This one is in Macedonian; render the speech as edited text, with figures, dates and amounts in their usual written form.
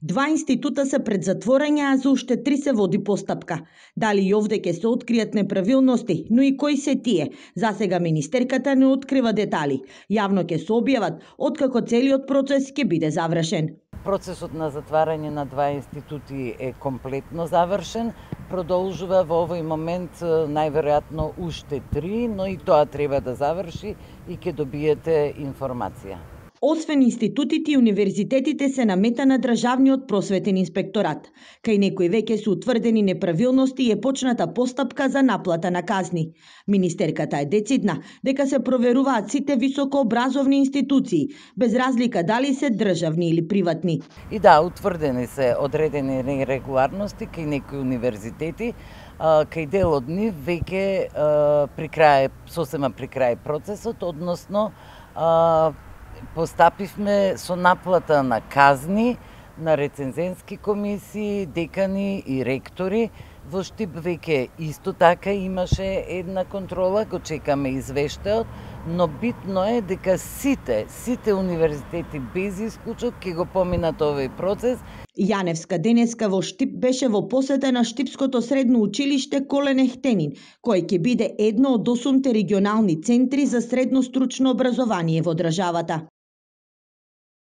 Два института се пред затворање, а за уште 3 се води постапка. Дали и овде ќе се откријат неправилности, но и кои се тие? Засега министерката не открива детали. Јавно ќе се објават откако целиот процес ќе биде завршен. Процесот на затварање на два институти е комплетно завршен. Продолжува во овој момент најверојатно уште 3, но и тоа треба да заврши и ќе добиете информација. Освен институтите и универзитетите се намета на Државниот просветен инспекторат. Кај некои веќе се утврдени неправилности и е почната постапка за наплата на казни. Министерката е децидна дека се проверуваат сите високообразовни институции, без разлика дали се државни или приватни. И да, утврдени се одредени нерегуларности кај некои универзитети, кај дел од нив веќе сосема при крај процесот, односно постапивме со наплата на казни на рецензентски комисии, декани и ректори. Во Штип веќе исто така имаше една контрола, го чекаме извештајот, но битно е дека сите универзитети без исклучок ќе го поминат овој процес. Јаневска денеска во Штип беше во посета на Штипското средно училиште Колен Ехтенин, кој ќе биде едно од 8 регионални центри за средно стручно образование во државата.